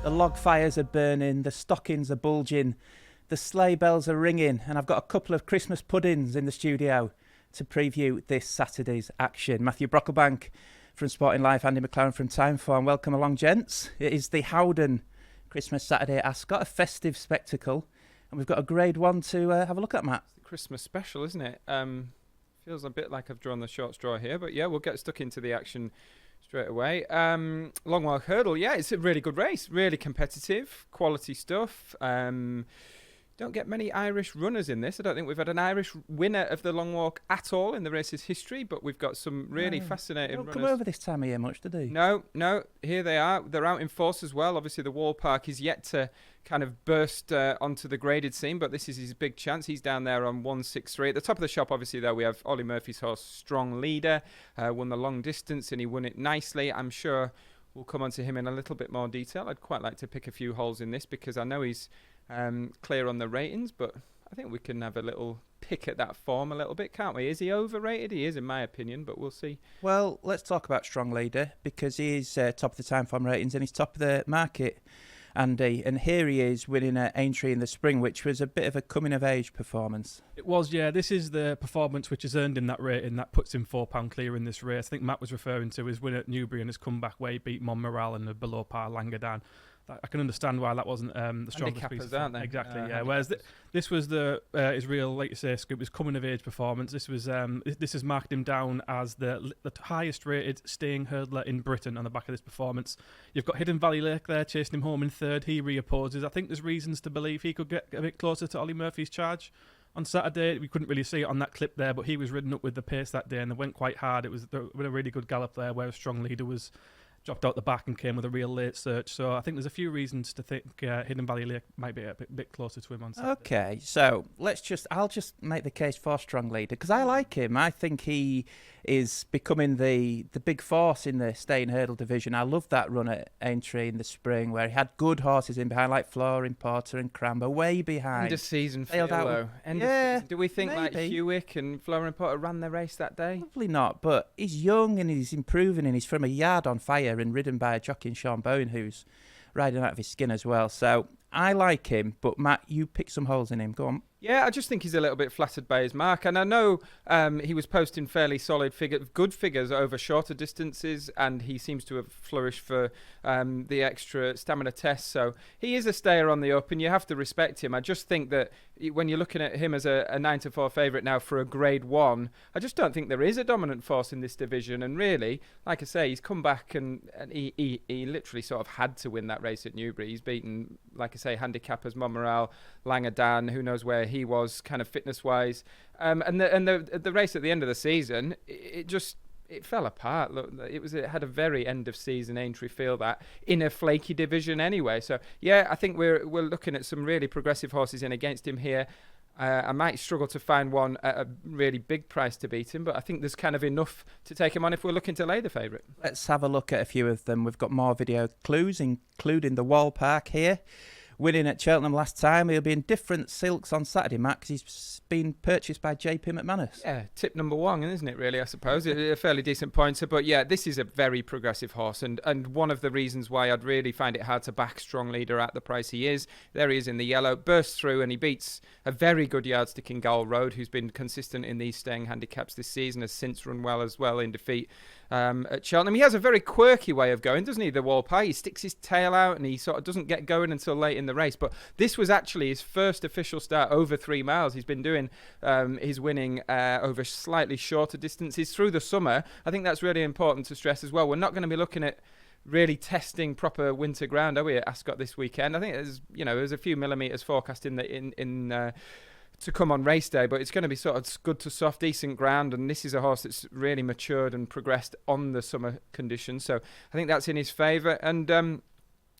The log fires are burning, the stockings are bulging, the sleigh bells are ringing, and I've got a couple of Christmas puddings in the studio to preview this Saturday's action. Matthew Brocklebank from Sporting Life, Andy McLaren from Time Farm. Welcome along, gents. It is the Howden Christmas Saturday at Ascot, a festive spectacle, and we've got a Grade 1 to have a look at, Matt. It's the Christmas special, isn't it? Feels a bit like I've drawn the short straw here, but yeah, we'll get stuck into the action straight away. Long Walk Hurdle, yeah, it's a really good race, really competitive, quality stuff. Don't get many Irish runners in this. I don't think we've had an Irish winner of the Long Walk at all in the race's history, but we've got some really fascinating runners. They don't come over this time of year much, do they? No, here they are. They're out in force as well. Obviously, the Wall Park is yet to kind of burst onto the graded scene, but this is his big chance. He's down there on 163. At the top of the shop, obviously, though, we have Ollie Murphy's horse, Strong Leader, won the long distance, and he won it nicely. I'm sure we'll come on to him in a little bit more detail. I'd quite like to pick a few holes in this because I know he's clear on the ratings, but I think we can have a little pick at that form a little bit, can't we? Is he overrated? He is, in my opinion, but we'll see. Well, let's talk about Strong Leader because he is top of the Time Farm ratings and he's top of the market, Andy. And here he is winning at Aintree in the spring, which was a bit of a coming-of-age performance. It was, yeah. This is the performance which has earned him that rating that puts him £4 clear in this race. I think Matt was referring to his win at Newbury and his comeback where he beat Montmoral and the below-par Langadan. I can understand why that wasn't the strongest piece. Aren't they? Exactly, yeah. Whereas this was his real, like you say, Scoop, his coming-of-age performance. This was this has marked him down as the highest-rated staying hurdler in Britain on the back of this performance. You've got Hidden Valley Lake there chasing him home in third. He reopposes. I think there's reasons to believe he could get a bit closer to Ollie Murphy's charge. On Saturday, we couldn't really see it on that clip there, but he was ridden up with the pace that day and they went quite hard. It was a really good gallop there, where a Strong Leader was dropped out the back and came with a real late search. So I think there's a few reasons to think Hidden Valley Lake might be a bit closer to him on Saturday. Okay, so I'll just make the case for Strong Leader because I like him. I think he is becoming the big force in the staying hurdle division. I love that run at Aintree in the spring where he had good horses in behind like Flooring, Porter and Cramber way behind. End of season feel though. Do we think maybe. Like Hewick and Flooring Porter ran the race that day? Probably not, but he's young and he's improving and he's from a yard on fire and ridden by a jockey in Sean Bowen who's riding out of his skin as well. So I like him, but Matt, you pick some holes in him. Go on. Yeah, I just think he's a little bit flattered by his mark. And I know he was posting fairly solid good figures over shorter distances, and he seems to have flourished for the extra stamina test. So he is a stayer on the up, and you have to respect him. I just think that when you're looking at him as a 9-4 favourite now for a Grade 1, I just don't think there is a dominant force in this division. And really, like I say, he's come back and he literally sort of had to win that race at Newbury. He's beaten, like I say, handicappers Montmoral, Langadan, who knows where he was kind of fitness-wise. And the race at the end of the season, it fell apart. Look, it had a very end of season Aintree feel that in a flaky division anyway. So yeah, I think we're looking at some really progressive horses in against him here. I might struggle to find one at a really big price to beat him, but I think there's kind of enough to take him on if we're looking to lay the favourite. Let's have a look at a few of them. We've got more video clues, including the Wall Park here. Winning at Cheltenham last time. He'll be in different silks on Saturday, Matt, because he's been purchased by JP McManus. Yeah, tip number one, isn't it, really, I suppose? A fairly decent pointer. But yeah, this is a very progressive horse. And one of the reasons why I'd really find it hard to back Strong Leader at the price he is. There he is in the yellow, bursts through, and he beats a very good yardstick in Gowell Road, who's been consistent in these staying handicaps this season, has since run well as well in defeat at Cheltenham. He has a very quirky way of going, doesn't he, the Wall Pie? He sticks his tail out and he sort of doesn't get going until late in the race. But this was actually his first official start over 3 miles. He's been doing his winning over slightly shorter distances through the summer. I think that's really important to stress as well. We're not going to be looking at really testing proper winter ground, are we, at Ascot this weekend? I think there's a few millimetres forecast to come on race day, but it's going to be sort of good to soft, decent ground, and this is a horse that's really matured and progressed on the summer conditions, so I think that's in his favour, and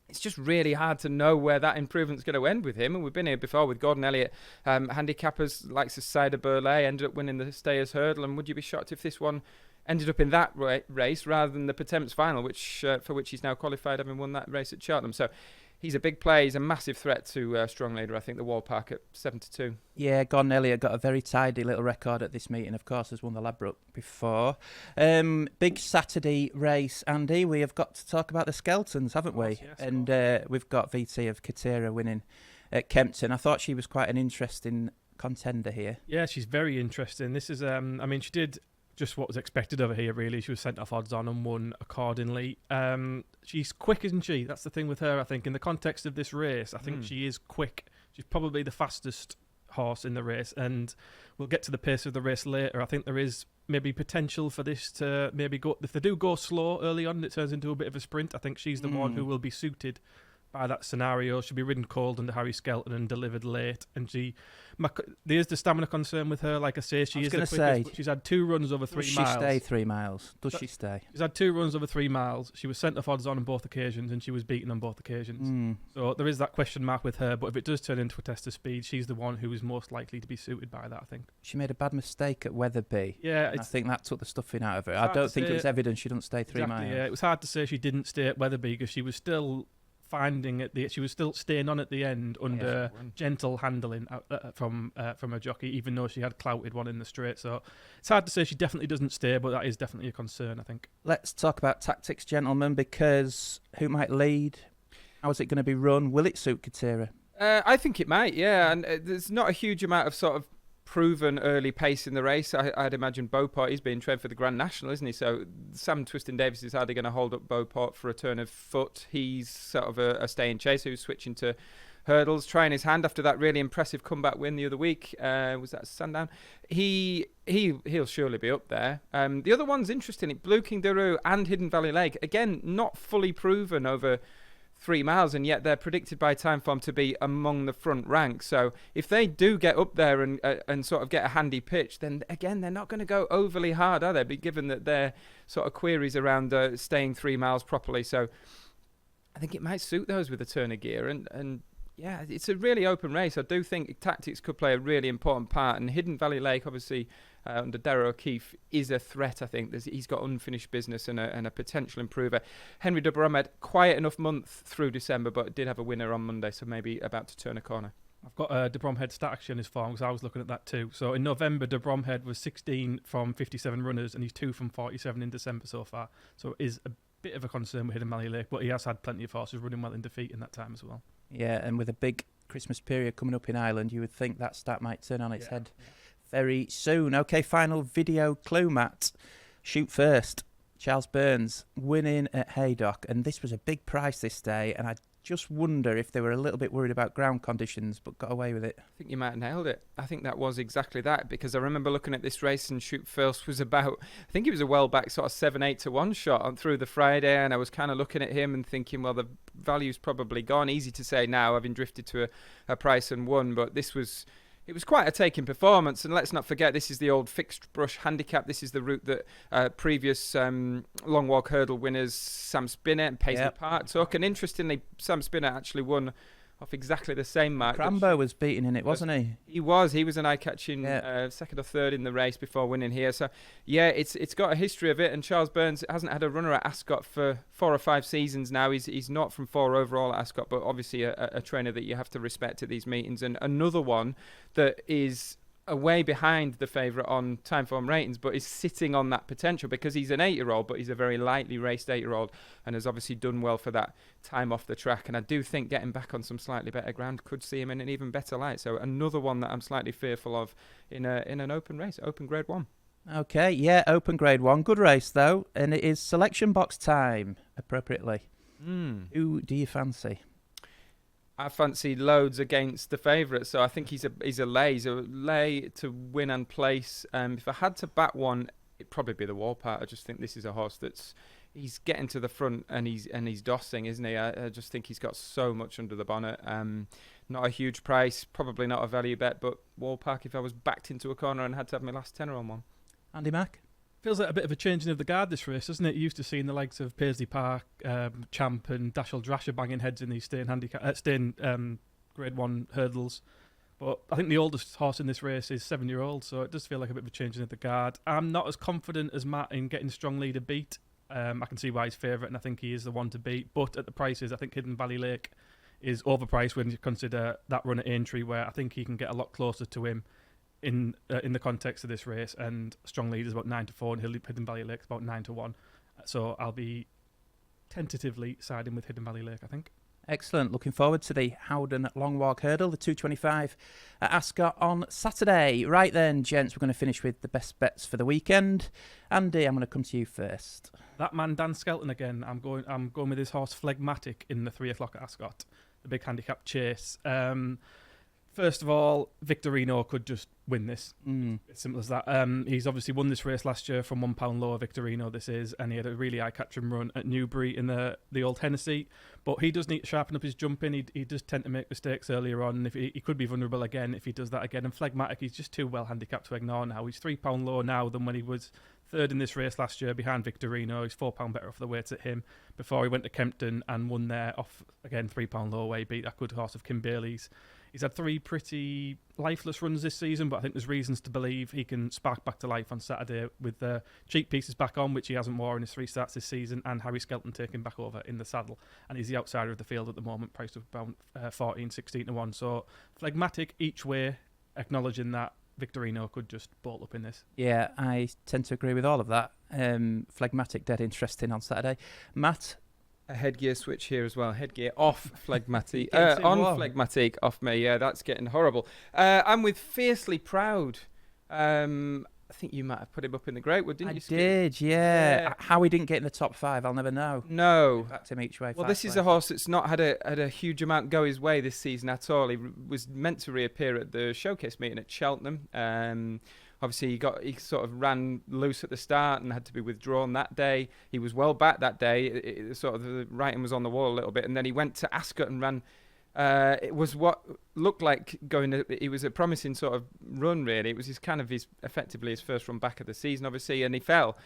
it's just really hard to know where that improvement's going to end with him, and we've been here before with Gordon Elliott. Handicappers like Cider Burley ended up winning the Stayers Hurdle, and would you be shocked if this one ended up in that race rather than the Potemps final, for which he's now qualified, having won that race at Cheltenham? So he's a big play. He's a massive threat to strong leader. I think the Wall Park at 7-2. Yeah, Gordon Elliott got a very tidy little record at this meeting. Of course, has won the Ladbroke before. Big Saturday race, Andy. We have got to talk about the Skeltons, haven't we? Yes, and we've got VT of Katira winning at Kempton. I thought she was quite an interesting contender here. Yeah, she's very interesting. This is, I mean, she did just what was expected of her here, really. She was sent off odds on and won accordingly. She's quick, isn't she? That's the thing with her, I think. In the context of this race, I think she is quick. She's probably the fastest horse in the race, and we'll get to the pace of the race later. I think there is maybe potential for this to maybe go, if they do go slow early on and it turns into a bit of a sprint, I think she's the one who will be suited by that scenario. She'll be ridden cold under Harry Skelton and delivered late, and there's the stamina concern with her. Like I say, she is the quickest, but she's had 2 runs over 3 miles. Does she stay 3 miles? Does she stay? She's had 2 runs over 3 miles. She was sent off odds on both occasions, and she was beaten on both occasions. So there is that question mark with her, but if it does turn into a test of speed, she's the one who is most likely to be suited by that, I think. She made a bad mistake at Weatherby. Yeah, I think that took the stuffing out of her. I don't think it was evident she doesn't stay 3 miles. Yeah, it was hard to say she didn't stay at Weatherby because she was still she was still staying on at the end under gentle handling from a jockey, even though she had clouted one in the straight. So it's hard to say she definitely doesn't stay, but that is definitely a concern, I think. Let's talk about tactics, gentlemen, because who might lead? How is it going to be run? Will it suit Katira? I think it might, yeah. And there's not a huge amount of sort of proven early pace in the race. I'd imagine Beauport, he's being trained for the Grand National, isn't he? So Sam Twiston-Davies is hardly going to hold up Beauport for a turn of foot. He's sort of a stay-in chaser who's switching to hurdles, trying his hand after that really impressive comeback win the other week. Was that Sandown? He'll surely be up there. The other one's interesting. Blue King Daru and Hidden Valley Lake, again, not fully proven over 3 miles, and yet they're predicted by Timeform to be among the front ranks. So if they do get up there and sort of get a handy pitch, then again they're not going to go overly hard, are they? But given that their sort of queries around staying 3 miles properly, so I think it might suit those with a turn of gear. And yeah, it's a really open race. I do think tactics could play a really important part, and Hidden Valley Lake, obviously, under Darragh O'Keefe, is a threat, I think. He's got unfinished business and a potential improver. Henry de Bromhead, quiet enough month through December, but did have a winner on Monday, so maybe about to turn a corner. I've got de Bromhead stat actually on his form because I was looking at that too. So in November, de Bromhead was 16 from 57 runners, and he's 2 from 47 in December so far. So it is a bit of a concern with Hidden Valley Lake, but he has had plenty of horses running well in defeat in that time as well. Yeah, and with a big Christmas period coming up in Ireland, you would think that stat might turn on its head very soon. Okay, final video clue, Matt. Shoot first. Charles Burns winning at Haydock, and this was a big price this day, and I just wonder if they were a little bit worried about ground conditions, but got away with it. I think you might have nailed it. I think that was exactly that, because I remember looking at this race, and Shoot First was about, I think it was a well back sort of 7-8 to 1 shot on through the Friday, and I was kind of looking at him and thinking, well, the value's probably gone. Easy to say now, having drifted to a price and won, but it was quite a taking performance, and let's not forget this is the old fixed brush handicap. This is the route that previous Long Walk Hurdle winners Sam Spinner and Paisley Park took, and interestingly Sam Spinner actually won off exactly the same mark. Crambo was beaten in it, wasn't he? He was an eye-catching second or third in the race before winning here. So yeah, it's got a history of it, and Charles Burns hasn't had a runner at Ascot for 4 or 5 seasons now. He's not from 4 overall at Ascot, but obviously a trainer that you have to respect at these meetings, and another one that is way behind the favourite on Timeform ratings, but is sitting on that potential because he's an 8-year-old, but he's a very lightly raced 8-year-old and has obviously done well for that time off the track. And I do think getting back on some slightly better ground could see him in an even better light. So another one that I'm slightly fearful of in an open race, open Grade 1. Okay, yeah, open Grade 1. Good race, though. And it is selection box time, appropriately. Who do you fancy? I fancy loads against the favourite, so I think he's a lay. He's a lay to win and place. If I had to back one, it'd probably be the Wall Park. I just think this is a horse he's getting to the front and he's dossing, isn't he? I just think he's got so much under the bonnet. Not a huge price, probably not a value bet, but Wall Park if I was backed into a corner and had to have my last tenner on one. Andy Mack? Feels like a bit of a changing of the guard this race, doesn't it? You used to seeing the likes of Paisley Park, Champ and Dashel Drasher banging heads in these staying Grade 1 hurdles. But I think the oldest horse in this race is 7-year-old, so it does feel like a bit of a changing of the guard. I'm not as confident as Matt in getting Strong Leader beat. I can see why he's favourite, and I think he is the one to beat. But at the prices, I think Hidden Valley Lake is overpriced when you consider that run at Aintree, where I think he can get a lot closer to him in the context of this race. And strong lead is about 9-4, and Hidden Valley Lake's about 9-1. So I'll be tentatively siding with Hidden Valley Lake, I think. Excellent. Looking forward to the Howden Long Walk Hurdle, the 225 at Ascot on Saturday. Right then, gents, we're going to finish with the best bets for the weekend. Andy, I'm going to come to you first. That man, Dan Skelton again. I'm going with his horse Phlegmatic in the 3 o'clock at Ascot, the big handicap chase. First of all, Victorino could just win this. It's simple as that. He's obviously won this race last year from £1 lower, Victorino this is, and he had a really eye-catching run at Newbury in the old Hennessy. But he does need to sharpen up his jumping. He does tend to make mistakes earlier on, and if he could be vulnerable again if he does that again. And Phlegmatic, he's just too well handicapped to ignore now. He's £3 lower now than when he was third in this race last year behind Victorino. He's £4 better off the weights at him before he went to Kempton and won there off, again, £3 lower way, beat that good horse of Kim Bailey's. He's had 3 pretty lifeless runs this season, but I think there's reasons to believe he can spark back to life on Saturday with the cheek pieces back on, which he hasn't worn in his 3 starts this season, and Harry Skelton taking back over in the saddle. And he's the outsider of the field at the moment, priced at about 14-16-1. So Phlegmatic each way, acknowledging that Victorino could just bolt up in this. Yeah, I tend to agree with all of that. Phlegmatic, dead interesting on Saturday. Matt? A headgear switch here as well. Headgear off Phlegmatic. On Phlegmatic, off me. Yeah, that's getting horrible. I'm with Fiercely Proud. I think you might have put him up in the Greatwood, didn't you? I did, yeah. How he didn't get in the top 5, I'll never know. No. Backed him each way. Well, this is a horse that's not had a huge amount go his way this season at all. He was meant to reappear at the showcase meeting at Cheltenham. Obviously, he sort of ran loose at the start and had to be withdrawn that day. He was well back that day. Sort of the writing was on the wall a little bit. And then he went to Ascot and ran. It was what looked like it was a promising sort of run, really. It was effectively his first run back of the season, obviously. And he fell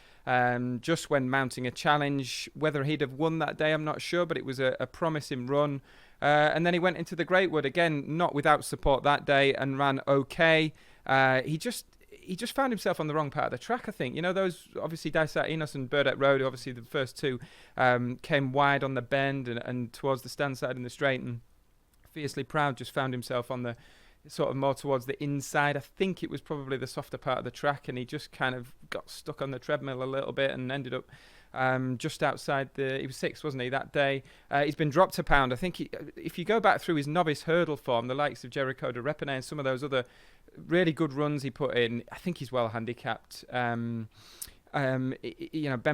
just when mounting a challenge. Whether he'd have won that day, I'm not sure. But it was a promising run. And then he went into the Greatwood again, not without support that day, and ran okay. He just found himself on the wrong part of the track, I think. You know, those, obviously, Dysart Enos and Burdett Road, obviously the first 2 came wide on the bend and towards the stand side in the straight. And Fiercely Proud just found himself on the sort of more towards the inside. I think it was probably the softer part of the track, and he just kind of got stuck on the treadmill a little bit and ended up just outside he was 6th, wasn't he, that day? He's been dropped a pound. I think if you go back through his novice hurdle form, the likes of Jericho de Repene and some of those other really good runs he put in, I think he's well handicapped. Ben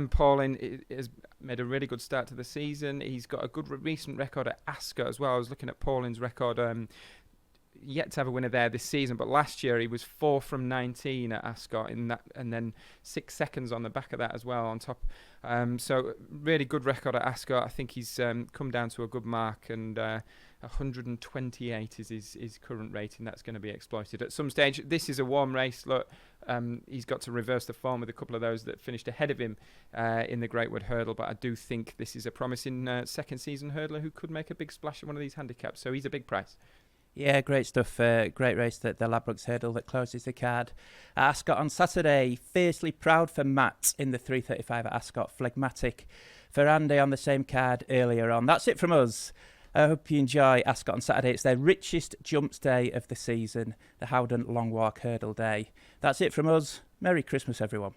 Paulin has made a really good start to the season. He's got a good recent record at Ascot as well. I was looking at Paulin's record. Yet to have a winner there this season, but last year he was 4 from 19 at Ascot in that, and then 6 seconds on the back of that as well on top. So really good record at Ascot. I think he's come down to a good mark, and 128 is his current rating. That's going to be exploited at some stage. This is a warm race. Look, he's got to reverse the form with a couple of those that finished ahead of him in the Greatwood Hurdle, but I do think this is a promising second season hurdler who could make a big splash in one of these handicaps, so he's a big price. Yeah, great stuff. Great race, the Ladbrokes Hurdle that closes the card at Ascot on Saturday. Fiercely Proud for Matt in the 3:35 at Ascot. Phlegmatic for Andy on the same card earlier on. That's it from us. I hope you enjoy Ascot on Saturday. It's their richest jumps day of the season, the Howden Long Walk Hurdle Day. That's it from us. Merry Christmas, everyone.